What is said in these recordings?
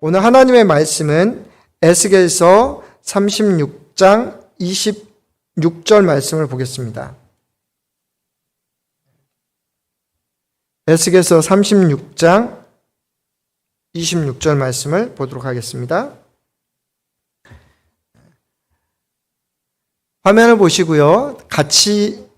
오늘 하나님의 말씀은 에스겔서 36장 26절 말씀을 보겠습니다. 에스겔서 36장 26절 말씀을 보도록 하겠습니다. 화면을 보시고요. 같이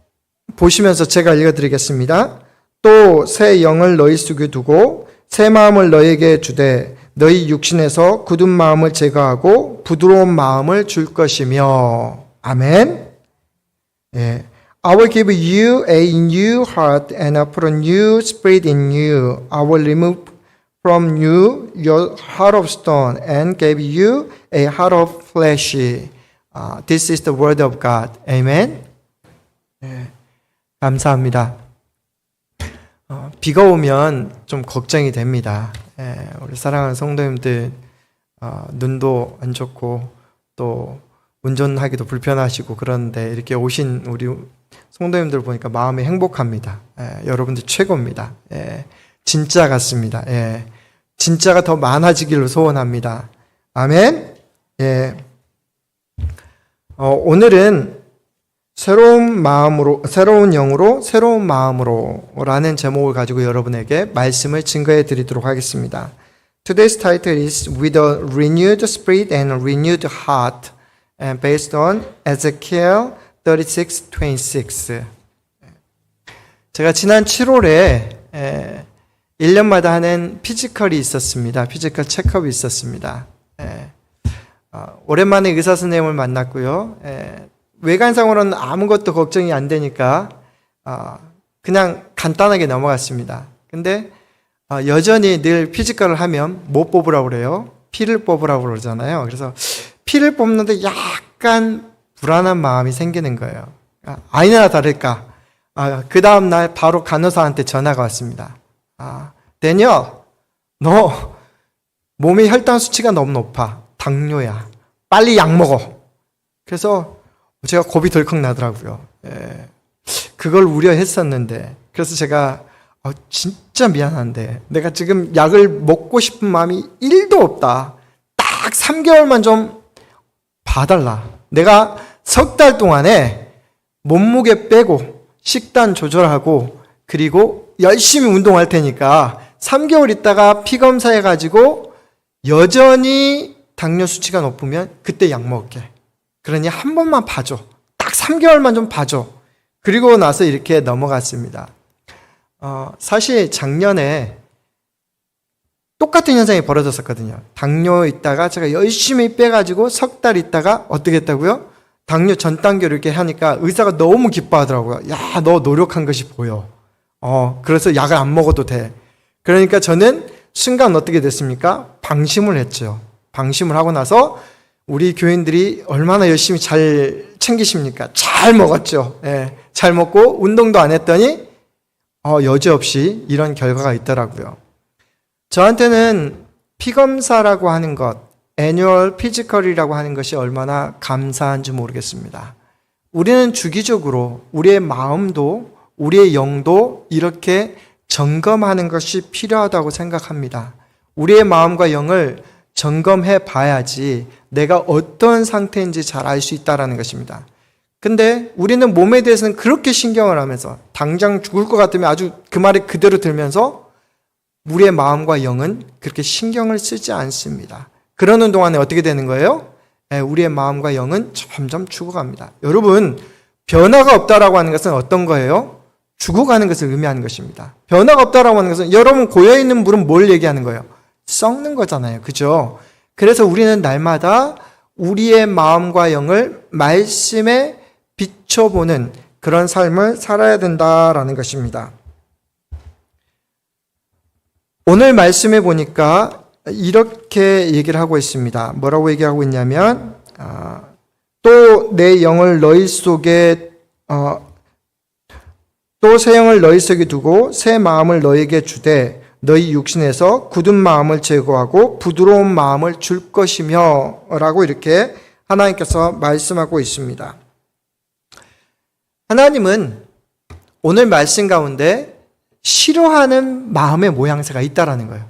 보시면서 제가 읽어드리겠습니다. 또 새 영을 너희 속에 두고 새 마음을 너희에게 주되 너희 육신에서 굳은 마음을 제거하고 부드러운 마음을 줄 것이며. 아멘. 예. I will give you a new heart and put a new spirit in you. I will remove from you your heart of stone and give you a heart of flesh. This is the word of God. Amen. 예. 감사합니다. 비가 오면 좀 걱정이 됩니다. 우리 사랑하는 성도님들 눈도 안 좋고 또 운전하기도 불편하시고 그런데 이렇게 오신 우리 성도님들 보니까 마음이 행복합니다. 여러분들 최고입니다. 진짜 같습니다. 진짜가 더 많아지기를 소원합니다. 아멘. 오늘은 새로운 영으로 새로운 마음으로 라는 제목을 가지고 여러분에게 말씀을 증거해 드리도록 하겠습니다. Today's title is With a Renewed Spirit and a Renewed Heart and based on Ezekiel 36:26. 제가 지난 7월에 1년마다 하는 피지컬이 있었습니다. 피지컬 체크업이 있었습니다. 오랜만에 의사 선생님을 만났고요. 외관상으로는 아무것도 걱정이 안 되니까 그냥 간단하게 넘어갔습니다. 근데 여전히 늘 피지컬을 하면 뭐 뽑으라고 그래요? 피를 뽑으라고 그러잖아요. 그래서 피를 뽑는데 약간 불안한 마음이 생기는 거예요. 아니나 다를까 그 다음날 바로 간호사한테 전화가 왔습니다. 데니얼, 너 몸의 혈당 수치가 너무 높아. 당뇨야. 빨리 약 먹어. 그래서 제가 겁이 덜컥 나더라고요. 그걸 우려했었는데 그래서 제가 진짜 미안한데 내가 지금 약을 먹고 싶은 마음이 1도 없다. 딱 3개월만 좀 봐달라. 내가 석 달 동안에 몸무게 빼고 식단 조절하고 그리고 열심히 운동할 테니까 3개월 있다가 피 검사해가지고 여전히 당뇨 수치가 높으면 그때 약 먹을게. 그러니 한 번만 봐줘. 딱 3개월만 좀 봐줘. 그리고 나서 이렇게 넘어갔습니다. 사실 작년에 똑같은 현상이 벌어졌었거든요. 당뇨 있다가 제가 열심히 빼가지고 석 달 있다가 어떻게 했다고요? 당뇨 전 단계로 이렇게 하니까 의사가 너무 기뻐하더라고요. 야, 너 노력한 것이 보여. 그래서 약을 안 먹어도 돼. 그러니까 저는 순간 어떻게 됐습니까? 방심을 했죠. 방심을 하고 나서 우리 교인들이 얼마나 열심히 잘 챙기십니까? 잘 먹었죠. 잘 먹고 운동도 안 했더니 여지없이 이런 결과가 있더라고요. 저한테는 피검사라고 하는 것, 애뉴얼 피지컬이라고 하는 것이 얼마나 감사한지 모르겠습니다. 우리는 주기적으로 우리의 마음도 우리의 영도 이렇게 점검하는 것이 필요하다고 생각합니다. 우리의 마음과 영을 점검해 봐야지 내가 어떤 상태인지 잘 알 수 있다는 것입니다. 근데 우리는 몸에 대해서는 그렇게 신경을 하면서 당장 죽을 것 같으면 아주 그 말이 그대로 들면서 우리의 마음과 영은 그렇게 신경을 쓰지 않습니다. 그러는 동안에 어떻게 되는 거예요? 우리의 마음과 영은 점점 죽어갑니다. 여러분, 변화가 없다라고 하는 것은 어떤 거예요? 죽어가는 것을 의미하는 것입니다. 변화가 없다라고 하는 것은 여러분 고여있는 물은 뭘 얘기하는 거예요? 썩는 거잖아요. 그죠? 그래서 우리는 날마다 우리의 마음과 영을 말씀에 비춰보는 그런 삶을 살아야 된다라는 것입니다. 오늘 말씀에 보니까 이렇게 얘기를 하고 있습니다. 뭐라고 얘기하고 있냐면 또 내 영을 너희 속에 또 새 영을 너희 속에 두고 새 마음을 너희에게 주되 너희 육신에서 굳은 마음을 제거하고 부드러운 마음을 줄 것이며 라고 이렇게 하나님께서 말씀하고 있습니다. 하나님은 오늘 말씀 가운데 싫어하는 마음의 모양새가 있다라는 거예요.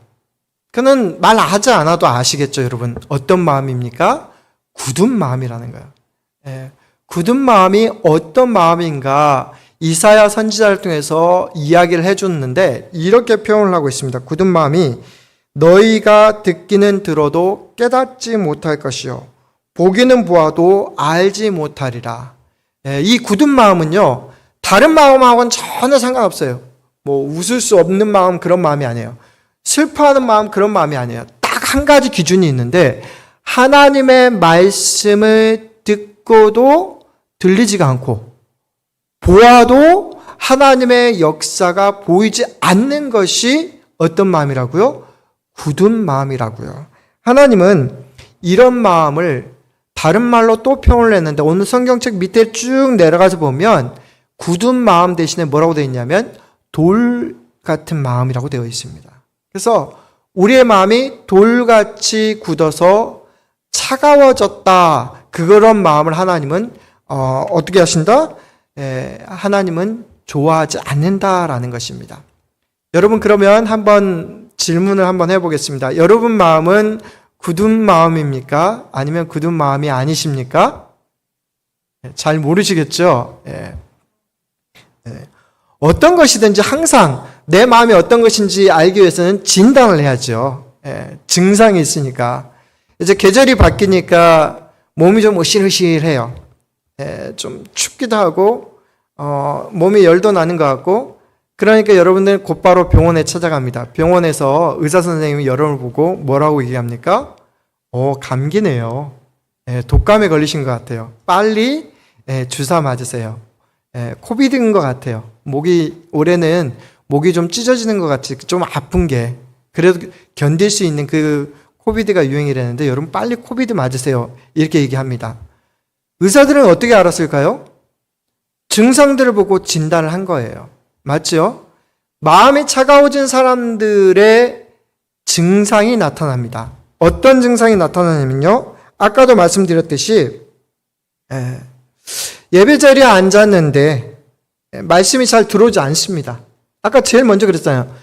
그는 말하지 않아도 아시겠죠, 여러분? 어떤 마음입니까? 굳은 마음이라는 거예요. 예, 굳은 마음이 어떤 마음인가 이사야 선지자를 통해서 이야기를 해줬는데 이렇게 표현을 하고 있습니다. 굳은 마음이 너희가 듣기는 들어도 깨닫지 못할 것이요 보기는 보아도 알지 못하리라. 예, 이 굳은 마음은요 다른 마음하고는 전혀 상관없어요. 뭐 웃을 수 없는 마음 그런 마음이 아니에요. 슬퍼하는 마음 그런 마음이 아니에요. 딱 한 가지 기준이 있는데 하나님의 말씀을 듣고도 들리지가 않고 보아도 하나님의 역사가 보이지 않는 것이 어떤 마음이라고요? 굳은 마음이라고요. 하나님은 이런 마음을 다른 말로 또 표현을 했는데 오늘 성경책 밑에 쭉 내려가서 보면 굳은 마음 대신에 뭐라고 되어 있냐면 돌 같은 마음이라고 되어 있습니다. 그래서 우리의 마음이 돌같이 굳어서 차가워졌다. 그런 마음을 하나님은 어떻게 하신다? 하나님은 좋아하지 않는다라는 것입니다. 여러분 그러면 한번 질문을 한번 해보겠습니다. 여러분 마음은 굳은 마음입니까? 아니면 굳은 마음이 아니십니까? 잘 모르시겠죠? 어떤 것이든지 항상 내 마음이 어떤 것인지 알기 위해서는 진단을 해야죠. 증상이 있으니까. 이제 계절이 바뀌니까 몸이 좀 으실으실해요. 좀 춥기도 하고 몸이 열도 나는 것 같고 그러니까 여러분들 곧바로 병원에 찾아갑니다. 병원에서 의사 선생님이 여러분을 보고 뭐라고 얘기합니까? 감기네요. 독감에 걸리신 것 같아요. 빨리 주사 맞으세요. 코비드인 것 같아요. 올해는 목이 좀 찢어지는 것 같이 좀 아픈 게 그래도 견딜 수 있는 그 코비드가 유행이라는데 여러분 빨리 코비드 맞으세요. 이렇게 얘기합니다. 의사들은 어떻게 알았을까요? 증상들을 보고 진단을 한 거예요. 맞죠? 마음이 차가워진 사람들의 증상이 나타납니다. 어떤 증상이 나타나냐면요. 아까도 말씀드렸듯이 예배 자리에 앉았는데 말씀이 잘 들어오지 않습니다. 아까 제일 먼저 그랬잖아요.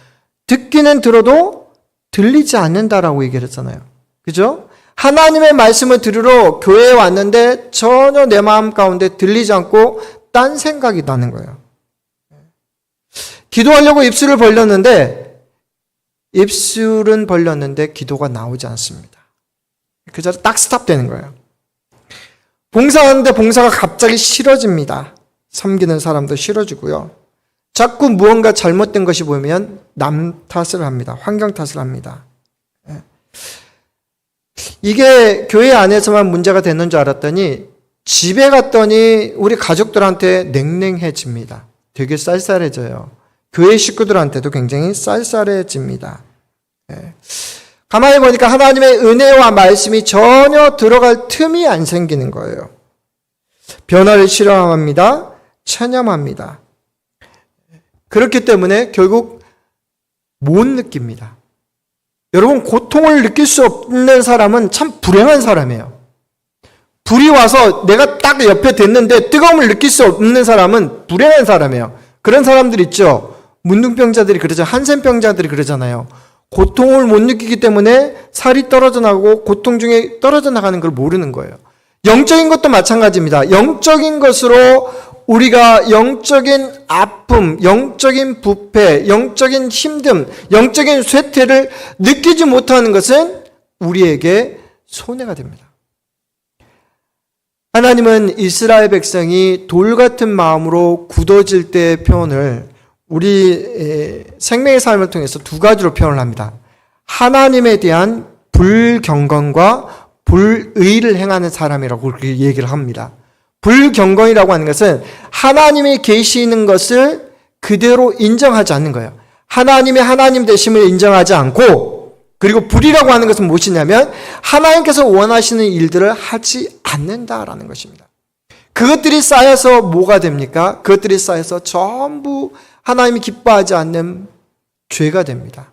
듣기는 들어도 들리지 않는다라고 얘기를 했잖아요. 그죠? 하나님의 말씀을 들으러 교회에 왔는데 전혀 내 마음 가운데 들리지 않고 딴 생각이 나는 거예요. 기도하려고 입술을 벌렸는데 기도가 나오지 않습니다. 그 자리에 딱 스탑되는 거예요. 봉사하는데 봉사가 갑자기 싫어집니다. 섬기는 사람도 싫어지고요. 자꾸 무언가 잘못된 것이 보이면 남 탓을 합니다. 환경 탓을 합니다. 이게 교회 안에서만 문제가 되는 줄 알았더니 집에 갔더니 우리 가족들한테 냉랭해집니다. 되게 쌀쌀해져요. 교회 식구들한테도 굉장히 쌀쌀해집니다. 가만히 보니까 하나님의 은혜와 말씀이 전혀 들어갈 틈이 안 생기는 거예요. 변화를 싫어합니다. 체념합니다. 그렇기 때문에 결국 못 느낍니다. 여러분 고통을 느낄 수 없는 사람은 참 불행한 사람이에요. 불이 와서 내가 딱 옆에 댔는데 뜨거움을 느낄 수 없는 사람은 불행한 사람이에요. 그런 사람들 있죠. 문둥병자들이 그러죠. 한센병자들이 그러잖아요. 고통을 못 느끼기 때문에 살이 떨어져 나가고 고통 중에 떨어져 나가는 걸 모르는 거예요. 영적인 것도 마찬가지입니다. 영적인 것으로 우리가 영적인 아픔, 영적인 부패, 영적인 힘듦, 영적인 쇠퇴를 느끼지 못하는 것은 우리에게 손해가 됩니다. 하나님은 이스라엘 백성이 돌 같은 마음으로 굳어질 때의 표현을 우리 생명의 삶을 통해서 두 가지로 표현을 합니다. 하나님에 대한 불경건과 불의를 행하는 사람이라고 그렇게 얘기를 합니다. 불경건이라고 하는 것은 하나님이 계시는 것을 그대로 인정하지 않는 거예요. 하나님의 하나님 되심을 인정하지 않고, 그리고 불이라고 하는 것은 무엇이냐면 하나님께서 원하시는 일들을 하지 않는다라는 것입니다. 그것들이 쌓여서 뭐가 됩니까? 그것들이 쌓여서 전부 하나님이 기뻐하지 않는 죄가 됩니다.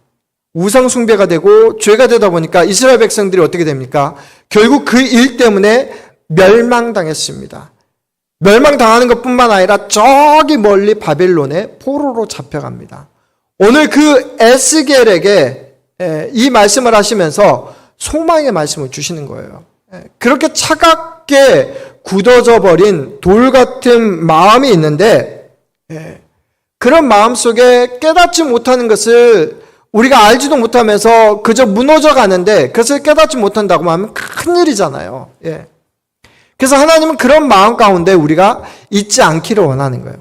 우상 숭배가 되고 죄가 되다 보니까 이스라엘 백성들이 어떻게 됩니까? 결국 그 일 때문에 멸망당했습니다. 멸망당하는 것뿐만 아니라 저기 멀리 바벨론의 포로로 잡혀갑니다. 오늘 그 에스겔에게 이 말씀을 하시면서 소망의 말씀을 주시는 거예요. 그렇게 차갑게 굳어져 버린 돌 같은 마음이 있는데 그런 마음 속에 깨닫지 못하는 것을 우리가 알지도 못하면서 그저 무너져 가는데 그것을 깨닫지 못한다고 하면 큰일이잖아요. 그래서 하나님은 그런 마음 가운데 우리가 있지 않기를 원하는 거예요.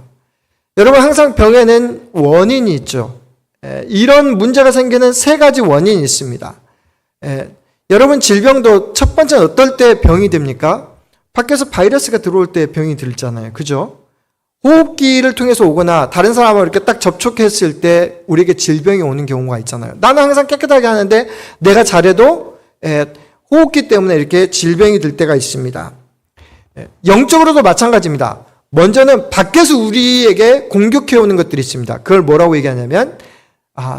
여러분, 항상 병에는 원인이 있죠. 이런 문제가 생기는 세 가지 원인이 있습니다. 여러분, 질병도 첫 번째는 어떨 때 병이 됩니까? 밖에서 바이러스가 들어올 때 병이 들잖아요. 그죠? 호흡기를 통해서 오거나 다른 사람하고 이렇게 딱 접촉했을 때 우리에게 질병이 오는 경우가 있잖아요. 나는 항상 깨끗하게 하는데 내가 잘해도 호흡기 때문에 이렇게 질병이 들 때가 있습니다. 영적으로도 마찬가지입니다. 먼저는 밖에서 우리에게 공격해오는 것들이 있습니다. 그걸 뭐라고 얘기하냐면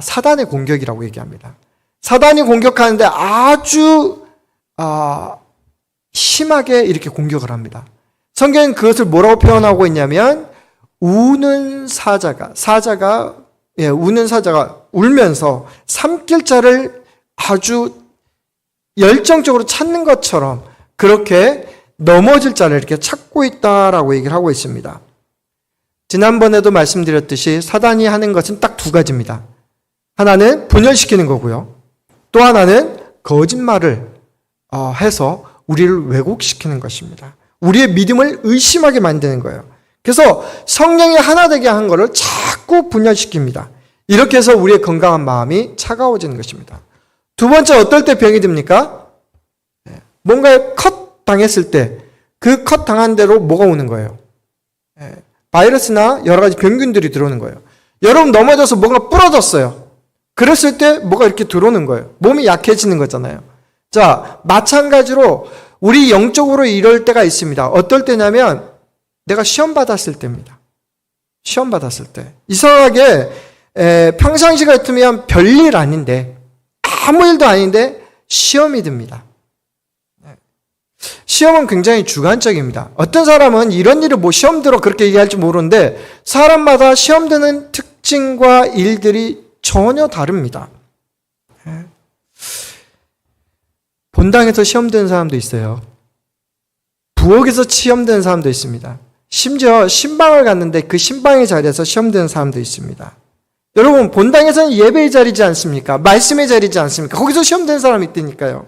사단의 공격이라고 얘기합니다. 사단이 공격하는데 아주 심하게 이렇게 공격을 합니다. 성경은 그것을 뭐라고 표현하고 있냐면 우는 사자가 울면서 삼킬 자를 아주 열정적으로 찾는 것처럼 그렇게 넘어질 자를 이렇게 찾고 있다라고 얘기를 하고 있습니다. 지난번에도 말씀드렸듯이 사단이 하는 것은 딱 두 가지입니다. 하나는 분열시키는 거고요. 또 하나는 거짓말을 해서 우리를 왜곡시키는 것입니다. 우리의 믿음을 의심하게 만드는 거예요. 그래서 성령이 하나 되게 한 것을 자꾸 분열시킵니다. 이렇게 해서 우리의 건강한 마음이 차가워지는 것입니다. 두 번째, 어떨 때 병이 듭니까? 뭔가에 컷 당했을 때 그 컷 당한 대로 뭐가 오는 거예요? 바이러스나 여러 가지 병균들이 들어오는 거예요. 여러분, 넘어져서 뭔가 부러졌어요. 그랬을 때 뭐가 이렇게 들어오는 거예요. 몸이 약해지는 거잖아요. 자, 마찬가지로 우리 영적으로 이럴 때가 있습니다. 어떨 때냐면 내가 시험 받았을 때입니다. 시험 받았을 때. 이상하게 평상시 같으면 별일 아닌데 아무 일도 아닌데 시험이 듭니다. 시험은 굉장히 주관적입니다. 어떤 사람은 이런 일을 뭐 시험 들어 그렇게 얘기할지 모르는데 사람마다 시험 드는 특징과 일들이 전혀 다릅니다. 본당에서 시험 드는 사람도 있어요. 부엌에서 시험 드는 사람도 있습니다. 심지어 신방을 갔는데 그 신방의 자리에서 시험 드는 사람도 있습니다. 여러분, 본당에서는 예배의 자리지 않습니까? 말씀의 자리지 않습니까? 거기서 시험 드는 사람이 있다니까요.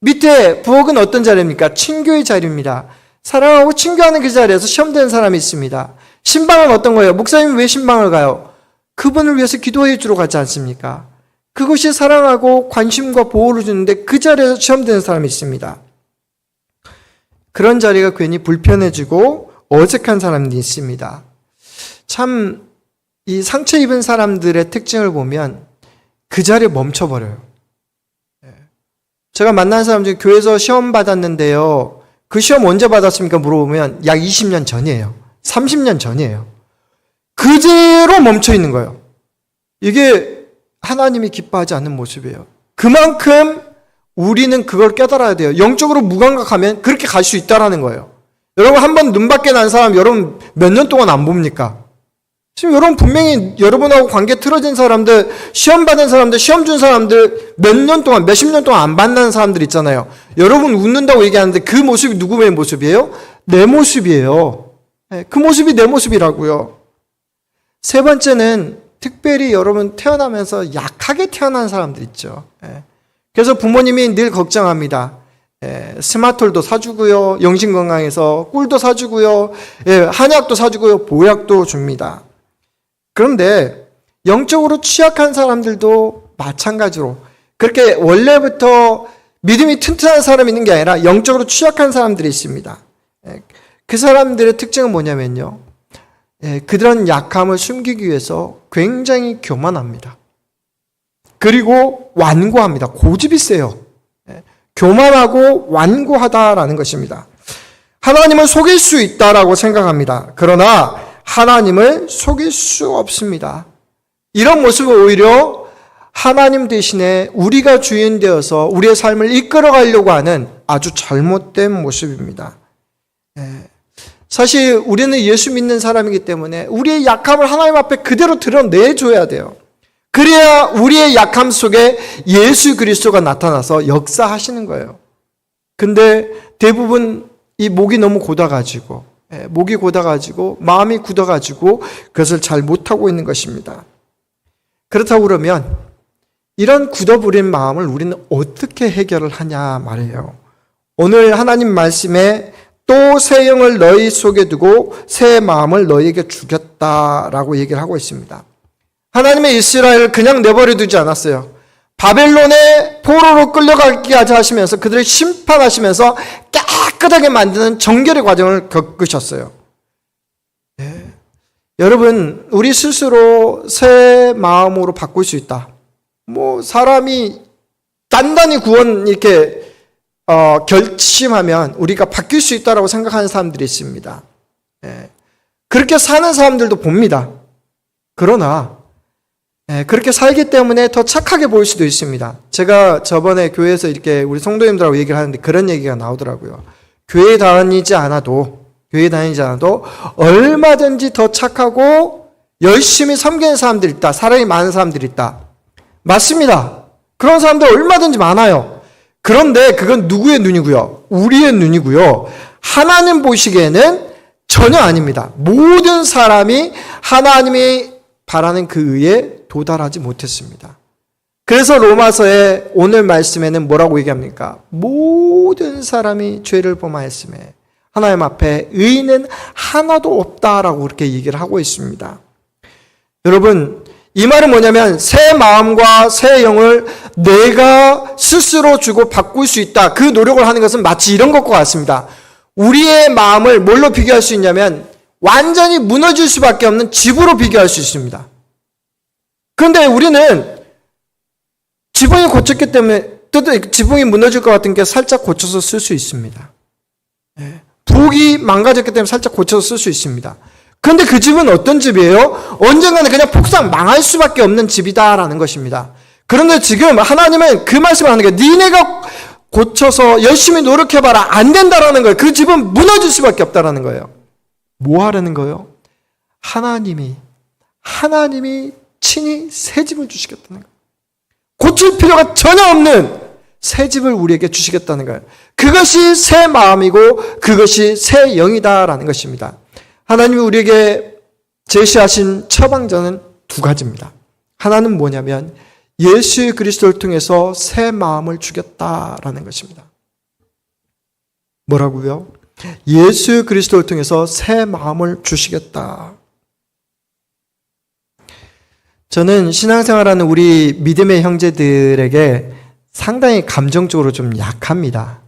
밑에 부엌은 어떤 자리입니까? 친교의 자리입니다. 사랑하고 친교하는 그 자리에서 시험 드는 사람이 있습니다. 신방은 어떤 거예요? 목사님이 왜 신방을 가요? 그분을 위해서 기도해 주러 가지 않습니까? 그것이 사랑하고 관심과 보호를 주는데 그 자리에서 시험 드는 사람이 있습니다. 그런 자리가 괜히 불편해지고 어색한 사람들이 있습니다. 참, 이 상처 입은 사람들의 특징을 보면 그 자리에 멈춰버려요. 제가 만난 사람 중에 교회에서 시험 받았는데요. 그 시험 언제 받았습니까? 물어보면 약 20년 전이에요. 30년 전이에요. 그대로 멈춰 있는 거예요. 이게 하나님이 기뻐하지 않는 모습이에요. 그만큼 우리는 그걸 깨달아야 돼요. 영적으로 무감각하면 그렇게 갈 수 있다라는 거예요. 여러분, 한번 눈 밖에 난 사람 여러분 몇 년 동안 안 봅니까? 지금 여러분 분명히 여러분하고 관계 틀어진 사람들, 시험 받은 사람들, 시험 준 사람들 몇 년 동안, 몇십 년 동안 안 만나는 사람들 있잖아요. 여러분 웃는다고 얘기하는데 그 모습이 누구의 모습이에요? 내 모습이에요. 그 모습이 내 모습이라고요. 세 번째는 특별히 여러분 태어나면서 약하게 태어난 사람들 있죠. 그래서 부모님이 늘 걱정합니다. 스마톨도 사주고요, 영신건강에서 꿀도 사주고요, 한약도 사주고요, 보약도 줍니다. 그런데 영적으로 취약한 사람들도 마찬가지로 그렇게 원래부터 믿음이 튼튼한 사람이 있는 게 아니라 영적으로 취약한 사람들이 있습니다. 그 사람들의 특징은 뭐냐면요, 그들은 약함을 숨기기 위해서 굉장히 교만합니다. 그리고 완고합니다. 고집이 세요. 교만하고 완고하다라는 것입니다. 하나님을 속일 수 있다라고 생각합니다. 그러나 하나님을 속일 수 없습니다. 이런 모습은 오히려 하나님 대신에 우리가 주인 되어서 우리의 삶을 이끌어가려고 하는 아주 잘못된 모습입니다. 사실 우리는 예수 믿는 사람이기 때문에 우리의 약함을 하나님 앞에 그대로 드러내줘야 돼요. 그래야 우리의 약함 속에 예수 그리스도가 나타나서 역사하시는 거예요. 근데 대부분 이 목이 너무 곧아가지고, 마음이 굳어가지고 그것을 잘 못하고 있는 것입니다. 그렇다고 그러면 이런 굳어버린 마음을 우리는 어떻게 해결을 하냐 말이에요. 오늘 하나님 말씀에 또 새 영을 너희 속에 두고 새 마음을 너희에게 주겠다라고 얘기를 하고 있습니다. 하나님의 이스라엘을 그냥 내버려 두지 않았어요. 바벨론의 포로로 끌려가게 하시면서 그들을 심판하시면서 깨끗하게 만드는 정결의 과정을 겪으셨어요. 네. 여러분, 우리 스스로 새 마음으로 바꿀 수 있다. 사람이 단단히 이렇게 결심하면 우리가 바뀔 수 있다라고 생각하는 사람들이 있습니다. 예. 그렇게 사는 사람들도 봅니다. 그러나 그렇게 살기 때문에 더 착하게 보일 수도 있습니다. 제가 저번에 교회에서 이렇게 우리 성도님들하고 얘기를 하는데 그런 얘기가 나오더라고요. 교회 다니지 않아도 얼마든지 더 착하고 열심히 섬기는 사람들이 있다. 사랑이 많은 사람들이 있다. 맞습니다. 그런 사람들 얼마든지 많아요. 그런데 그건 누구의 눈이고요? 우리의 눈이고요. 하나님 보시기에는 전혀 아닙니다. 모든 사람이 하나님이 바라는 그 의에 도달하지 못했습니다. 그래서 로마서의 오늘 말씀에는 뭐라고 얘기합니까? 모든 사람이 죄를 범하였음에 하나님 앞에 의는 하나도 없다라고 그렇게 얘기를 하고 있습니다. 여러분, 이 말은 뭐냐면 새 마음과 새 영을 내가 스스로 주고 바꿀 수 있다. 그 노력을 하는 것은 마치 이런 것과 같습니다. 우리의 마음을 뭘로 비교할 수 있냐면 완전히 무너질 수밖에 없는 집으로 비교할 수 있습니다. 그런데 우리는 지붕이 고쳤기 때문에 지붕이 무너질 것 같은 게 살짝 고쳐서 쓸 수 있습니다. 부엌이 망가졌기 때문에 살짝 고쳐서 쓸 수 있습니다. 그런데 그 집은 어떤 집이에요? 언젠가는 그냥 폭삭 망할 수밖에 없는 집이다라는 것입니다. 그런데 지금 하나님은 그 말씀을 하는 게 니네가 고쳐서 열심히 노력해봐라 안 된다라는 거예요. 그 집은 무너질 수밖에 없다라는 거예요. 뭐 하라는 거예요? 하나님이 친히 새 집을 주시겠다는 거예요. 고칠 필요가 전혀 없는 새 집을 우리에게 주시겠다는 거예요. 그것이 새 마음이고 그것이 새 영이다라는 것입니다. 하나님이 우리에게 제시하신 처방전은 두 가지입니다. 하나는 뭐냐면 예수 그리스도를 통해서 새 마음을 주겠다라는 것입니다. 뭐라고요? 예수 그리스도를 통해서 새 마음을 주시겠다. 저는 신앙생활하는 우리 믿음의 형제들에게 상당히 감정적으로 좀 약합니다.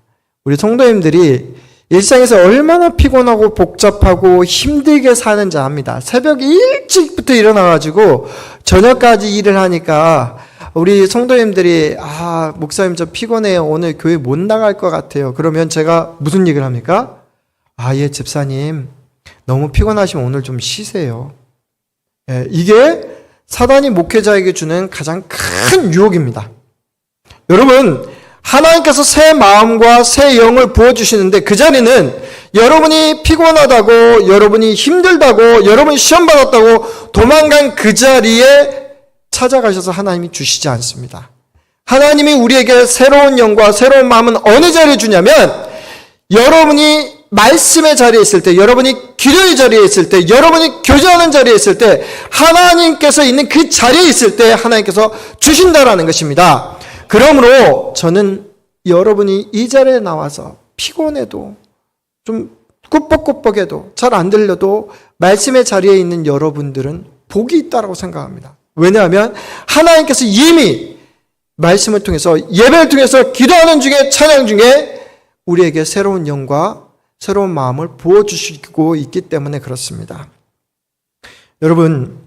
우리 성도님들이 일상에서 얼마나 피곤하고 복잡하고 힘들게 사는지 압니다. 새벽 일찍부터 일어나가지고 저녁까지 일을 하니까 우리 성도님들이 목사님 저 피곤해요. 오늘 교회 못 나갈 것 같아요. 그러면 제가 무슨 얘기를 합니까? 예, 집사님 너무 피곤하시면 오늘 좀 쉬세요. 이게 사단이 목회자에게 주는 가장 큰 유혹입니다. 여러분, 하나님께서 새 마음과 새 영을 부어주시는데 그 자리는 여러분이 피곤하다고, 여러분이 힘들다고, 여러분이 시험받았다고 도망간 그 자리에 찾아가셔서 하나님이 주시지 않습니다. 하나님이 우리에게 새로운 영과 새로운 마음은 어느 자리에 주냐면 여러분이 말씀의 자리에 있을 때, 여러분이 기도의 자리에 있을 때, 여러분이 교제하는 자리에 있을 때, 하나님께서 있는 그 자리에 있을 때 하나님께서 주신다라는 것입니다. 그러므로 저는 여러분이 이 자리에 나와서 피곤해도 좀 꾸벅꾸벅해도 잘 안 들려도 말씀의 자리에 있는 여러분들은 복이 있다라고 생각합니다. 왜냐하면 하나님께서 이미 말씀을 통해서 예배를 통해서 기도하는 중에 찬양 중에 우리에게 새로운 영과 새로운 마음을 부어주시고 있기 때문에 그렇습니다. 여러분,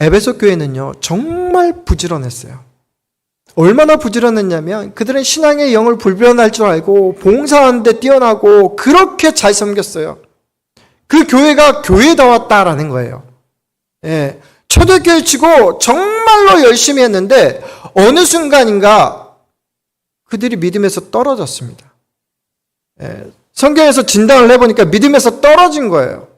에베소 교회는요 정말 부지런했어요. 얼마나 부지런했냐면 그들은 신앙의 영을 불변할 줄 알고 봉사하는 데 뛰어나고 그렇게 잘 섬겼어요. 그 교회가 교회다웠다라는 거예요. 초대교회 치고 정말로 열심히 했는데 어느 순간인가 그들이 믿음에서 떨어졌습니다. 성경에서 진단을 해보니까 믿음에서 떨어진 거예요.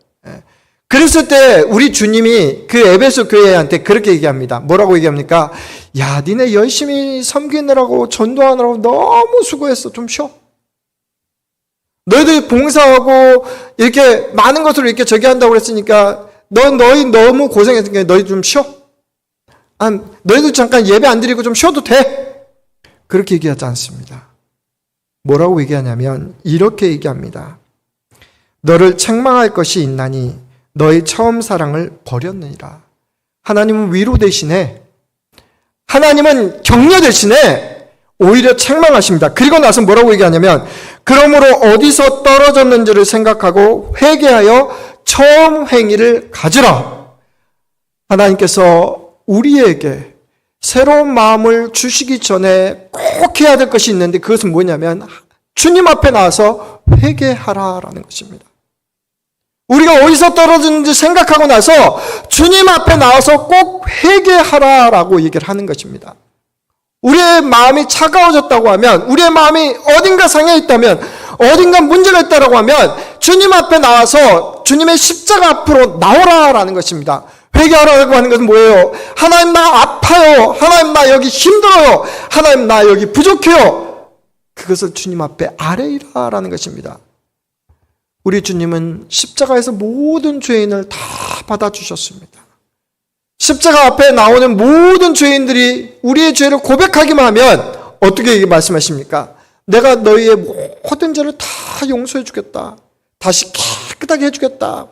그랬을 때 우리 주님이 그 에베소 교회한테 그렇게 얘기합니다. 뭐라고 얘기합니까? 야, 니네 열심히 섬기느라고 전도하느라고 너무 수고했어. 좀 쉬어. 너희들 봉사하고 이렇게 많은 것으로 이렇게 저기 한다고 그랬으니까 너희 너무 고생했으니까 너희 좀 쉬어. 너희들 잠깐 예배 안 드리고 좀 쉬어도 돼. 그렇게 얘기하지 않습니다. 뭐라고 얘기하냐면 이렇게 얘기합니다. 너를 책망할 것이 있나니 너희 처음 사랑을 버렸느니라. 하나님은 위로 대신에, 하나님은 격려 대신에 오히려 책망하십니다. 그리고 나서 뭐라고 얘기하냐면 그러므로 어디서 떨어졌는지를 생각하고 회개하여 처음 행위를 가지라. 하나님께서 우리에게 새로운 마음을 주시기 전에 꼭 해야 될 것이 있는데 그것은 뭐냐면 주님 앞에 나와서 회개하라라는 것입니다. 우리가 어디서 떨어졌는지 생각하고 나서 주님 앞에 나와서 꼭 회개하라라고 얘기를 하는 것입니다. 우리의 마음이 차가워졌다고 하면, 우리의 마음이 어딘가 상해 있다면, 어딘가 문제가 있다고 하면 주님 앞에 나와서 주님의 십자가 앞으로 나오라라는 것입니다. 회개하라고 하는 것은 뭐예요? 하나님 나 아파요. 하나님 나 여기 힘들어요. 하나님 나 여기 부족해요. 그것을 주님 앞에 아뢰이라라는 것입니다. 우리 주님은 십자가에서 모든 죄인을 다 받아주셨습니다. 십자가 앞에 나오는 모든 죄인들이 우리의 죄를 고백하기만 하면 어떻게 말씀하십니까? 내가 너희의 모든 죄를 다 용서해 주겠다. 다시 깨끗하게 해주겠다.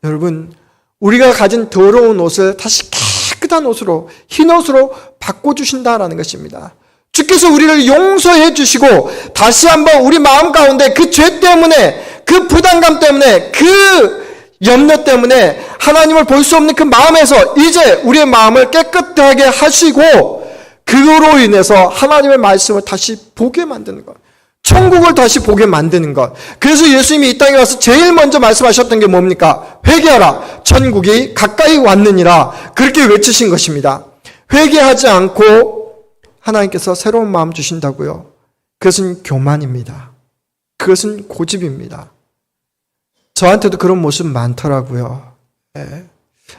여러분, 우리가 가진 더러운 옷을 다시 깨끗한 옷으로, 흰 옷으로 바꿔주신다라는 것입니다. 주께서 우리를 용서해 주시고 다시 한번 우리 마음 가운데 그 죄 때문에, 그 부담감 때문에, 그 염려 때문에 하나님을 볼 수 없는 그 마음에서 이제 우리의 마음을 깨끗하게 하시고 그로 인해서 하나님의 말씀을 다시 보게 만드는 것, 천국을 다시 보게 만드는 것. 그래서 예수님이 이 땅에 와서 제일 먼저 말씀하셨던 게 뭡니까? 회개하라, 천국이 가까이 왔느니라. 그렇게 외치신 것입니다. 회개하지 않고 하나님께서 새로운 마음 주신다고요. 그것은 교만입니다. 그것은 고집입니다. 저한테도 그런 모습 많더라고요. 예.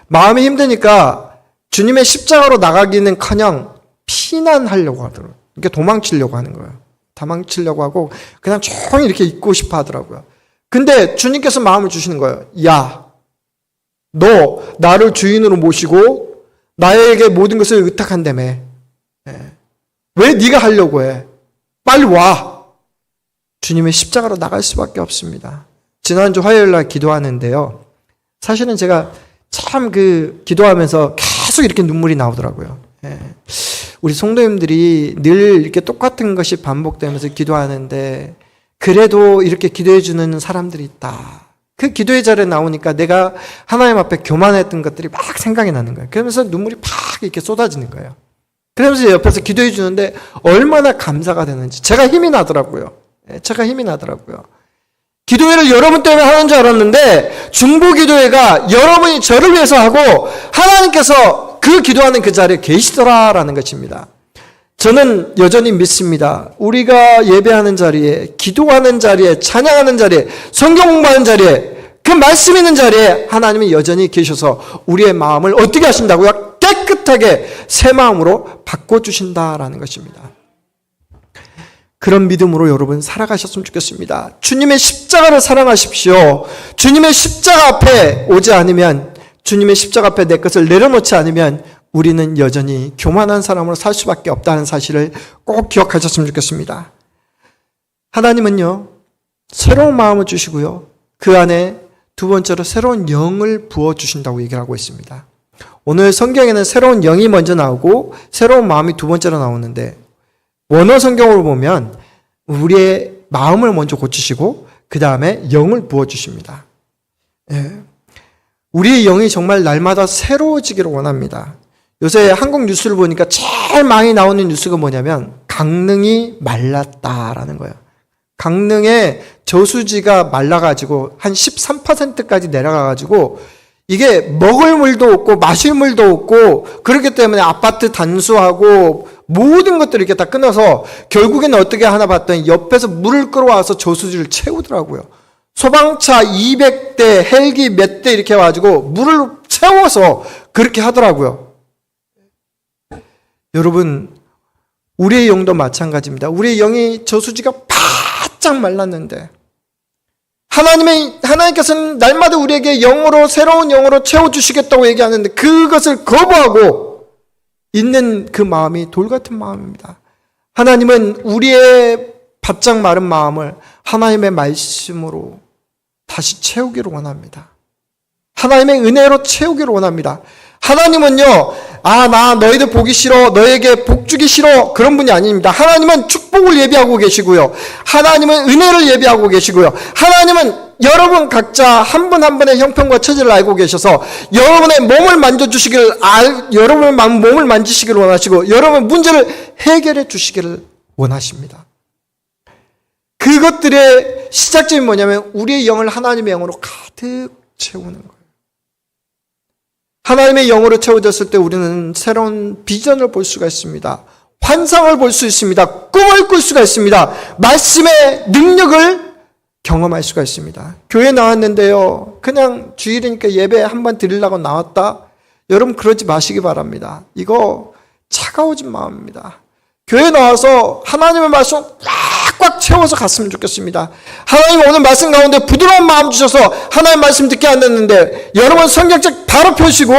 마음이 힘드니까 주님의 십자가로 나가기는커녕 피난하려고 하더라고요. 이렇게 도망치려고 하는 거예요. 도망치려고 하고 그냥 조용히 이렇게 있고 싶어 하더라고요. 근데 주님께서 마음을 주시는 거예요. 야, 너 나를 주인으로 모시고 나에게 모든 것을 의탁한다며. 예. 왜 네가 하려고 해? 빨리 와. 주님의 십자가로 나갈 수밖에 없습니다. 지난주 화요일 날 기도하는데요. 사실은 제가 참 기도하면서 계속 이렇게 눈물이 나오더라고요. 예. 우리 성도님들이 늘 이렇게 똑같은 것이 반복되면서 기도하는데 그래도 이렇게 기도해 주는 사람들이 있다. 그 기도의 자리에 나오니까 내가 하나님 앞에 교만했던 것들이 막 생각이 나는 거예요. 그러면서 눈물이 팍 이렇게 쏟아지는 거예요. 그러면서 옆에서 기도해 주는데 얼마나 감사가 되는지 제가 힘이 나더라고요. 제가 힘이 나더라고요. 기도회를 여러분 때문에 하는 줄 알았는데 중보기도회가 여러분이 저를 위해서 하고 하나님께서 그 기도하는 그 자리에 계시더라라는 것입니다. 저는 여전히 믿습니다. 우리가 예배하는 자리에, 기도하는 자리에, 찬양하는 자리에, 성경 공부하는 자리에, 그 말씀 있는 자리에 하나님이 여전히 계셔서 우리의 마음을 어떻게 하신다고요? 깨끗하게 새 마음으로 바꿔주신다라는 것입니다. 그런 믿음으로 여러분 살아가셨으면 좋겠습니다. 주님의 십자가를 사랑하십시오. 주님의 십자가 앞에 오지 않으면, 주님의 십자가 앞에 내 것을 내려놓지 않으면 우리는 여전히 교만한 사람으로 살 수밖에 없다는 사실을 꼭 기억하셨으면 좋겠습니다. 하나님은요, 새로운 마음을 주시고요, 그 안에 두 번째로 새로운 영을 부어주신다고 얘기를 하고 있습니다. 오늘 성경에는 새로운 영이 먼저 나오고 새로운 마음이 두 번째로 나오는데 원어 성경으로 보면 우리의 마음을 먼저 고치시고 그 다음에 영을 부어주십니다. 예. 우리의 영이 정말 날마다 새로워지기를 원합니다. 요새 한국 뉴스를 보니까 제일 많이 나오는 뉴스가 뭐냐면 강릉이 말랐다라는 거예요. 강릉의 저수지가 말라가지고 한 13%까지 내려가가지고 이게 먹을 물도 없고 마실 물도 없고 그렇기 때문에 아파트 단수하고 모든 것들을 이렇게 다 끊어서 결국에는 어떻게 하나 봤더니 옆에서 물을 끌어와서 저수지를 채우더라고요. 소방차 200대, 헬기 몇 대 이렇게 해가지고 물을 채워서 그렇게 하더라고요. 여러분, 우리의 영도 마찬가지입니다. 우리의 영이 저수지가 바짝 말랐는데 하나님께서는 날마다 우리에게 영으로, 새로운 영으로 채워주시겠다고 얘기하는데 그것을 거부하고 있는 그 마음이 돌 같은 마음입니다. 하나님은 우리의 바짝 마른 마음을 하나님의 말씀으로 다시 채우기를 원합니다. 하나님의 은혜로 채우기를 원합니다. 하나님은요, 나 너희들 보기 싫어, 너에게 복 주기 싫어, 그런 분이 아닙니다. 하나님은 축복을 예비하고 계시고요. 하나님은 은혜를 예비하고 계시고요. 하나님은 여러분 각자 한 분 한 분의 형편과 처지를 알고 계셔서 여러분의 몸을 여러분의 몸을 만지시기를 원하시고 여러분의 문제를 해결해 주시기를 원하십니다. 그것들의 시작점이 뭐냐면 우리의 영을 하나님의 영으로 가득 채우는 거예요. 하나님의 영으로 채워졌을 때 우리는 새로운 비전을 볼 수가 있습니다. 환상을 볼 수 있습니다. 꿈을 꿀 수가 있습니다. 말씀의 능력을 경험할 수가 있습니다. 교회 나왔는데요, 그냥 주일이니까 예배 한번 드리려고 나왔다? 여러분 그러지 마시기 바랍니다. 이거 차가워진 마음입니다. 교회 나와서 하나님의 말씀 꽉꽉 채워서 갔으면 좋겠습니다. 하나님 오늘 말씀 가운데 부드러운 마음 주셔서 하나님 말씀 듣게 안 됐는데 여러분 성경책 바로 펴시고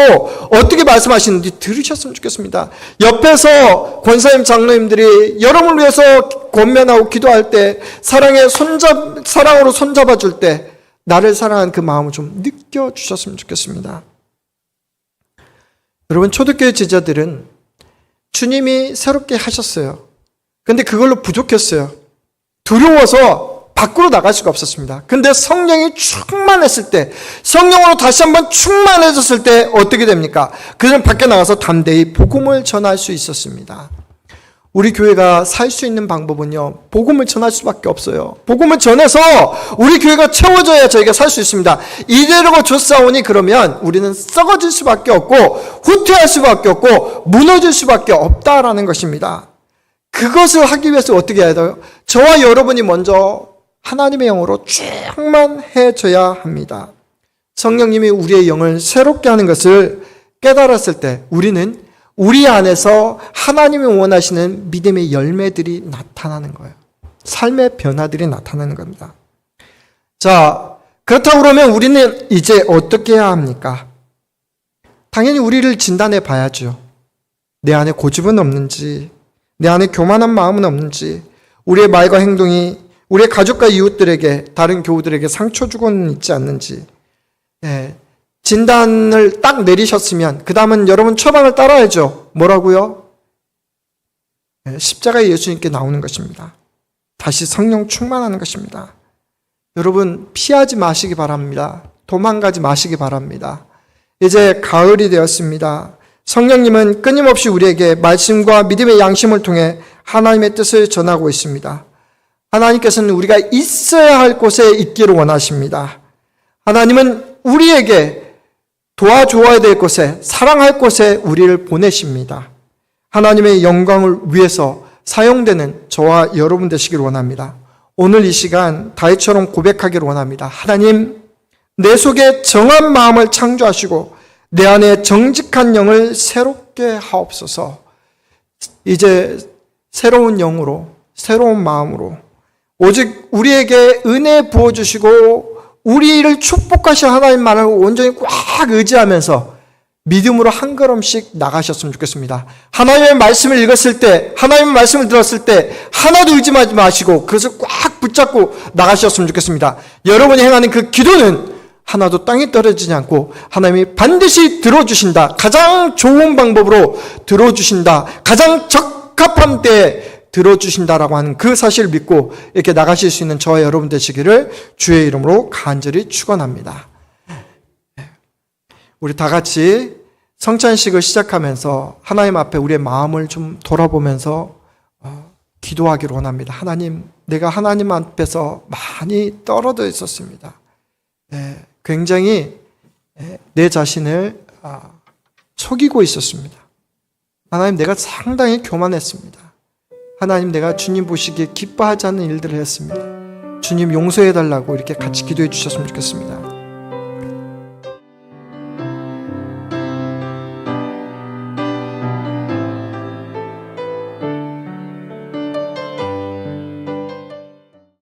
어떻게 말씀하시는지 들으셨으면 좋겠습니다. 옆에서 권사님 장로님들이 여러분을 위해서 권면하고 기도할 때 사랑으로 손잡아 줄 때 나를 사랑하는 그 마음을 좀 느껴주셨으면 좋겠습니다. 여러분 초대교회 제자들은 주님이 새롭게 하셨어요. 근데 그걸로 부족했어요. 두려워서 밖으로 나갈 수가 없었습니다. 근데 성령이 충만했을 때, 성령으로 다시 한번 충만해졌을 때 어떻게 됩니까? 그들은 밖에 나가서 담대히 복음을 전할 수 있었습니다. 우리 교회가 살 수 있는 방법은요, 복음을 전할 수밖에 없어요. 복음을 전해서 우리 교회가 채워져야 저희가 살 수 있습니다. 이대로 줬사오니 그러면 우리는 썩어질 수밖에 없고 후퇴할 수밖에 없고 무너질 수밖에 없다라는 것입니다. 그것을 하기 위해서 어떻게 해야 돼요? 저와 여러분이 먼저 하나님의 영으로 충만해져야 합니다. 성령님이 우리의 영을 새롭게 하는 것을 깨달았을 때 우리는 우리 안에서 하나님이 원하시는 믿음의 열매들이 나타나는 거예요. 삶의 변화들이 나타나는 겁니다. 자, 그렇다고 그러면 우리는 이제 어떻게 해야 합니까? 당연히 우리를 진단해 봐야죠. 내 안에 고집은 없는지, 내 안에 교만한 마음은 없는지, 우리의 말과 행동이 우리의 가족과 이웃들에게, 다른 교우들에게 상처 주고는 있지 않는지, 진단을 딱 내리셨으면 그 다음은 여러분 처방을 따라야죠. 뭐라고요? 십자가의 예수님께 나오는 것입니다. 다시 성령 충만하는 것입니다. 여러분 피하지 마시기 바랍니다. 도망가지 마시기 바랍니다. 이제 가을이 되었습니다. 성령님은 끊임없이 우리에게 말씀과 믿음의 양심을 통해 하나님의 뜻을 전하고 있습니다. 하나님께서는 우리가 있어야 할 곳에 있기를 원하십니다. 하나님은 우리에게 도와줘야 될 곳에, 사랑할 곳에 우리를 보내십니다. 하나님의 영광을 위해서 사용되는 저와 여러분 되시길 원합니다. 오늘 이 시간 다윗처럼 고백하기를 원합니다. 하나님, 내 속에 정한 마음을 창조하시고 내 안에 정직한 영을 새롭게 하옵소서. 이제 새로운 영으로, 새로운 마음으로 오직 우리에게 은혜 부어주시고 우리를 축복하실 하나님만을 온전히 꽉 의지하면서 믿음으로 한 걸음씩 나가셨으면 좋겠습니다. 하나님의 말씀을 읽었을 때, 하나님의 말씀을 들었을 때 하나도 의심하지 마시고 그것을 꽉 붙잡고 나가셨으면 좋겠습니다. 여러분이 행하는 그 기도는 하나도 땅에 떨어지지 않고 하나님이 반드시 들어주신다. 가장 좋은 방법으로 들어주신다. 가장 적합한 때에 들어주신다라고 하는 그 사실을 믿고 이렇게 나가실 수 있는 저와 여러분 되시기를 주의 이름으로 간절히 축원합니다. 우리 다 같이 성찬식을 시작하면서 하나님 앞에 우리의 마음을 좀 돌아보면서 기도하기를 원합니다. 하나님, 내가 하나님 앞에서 많이 떨어져 있었습니다. 굉장히 내 자신을 속이고 있었습니다. 하나님, 내가 상당히 교만했습니다. 하나님, 내가 주님 보시기에 기뻐하지 않는 일들을 했습니다. 주님 용서해달라고 이렇게 같이 기도해 주셨으면 좋겠습니다.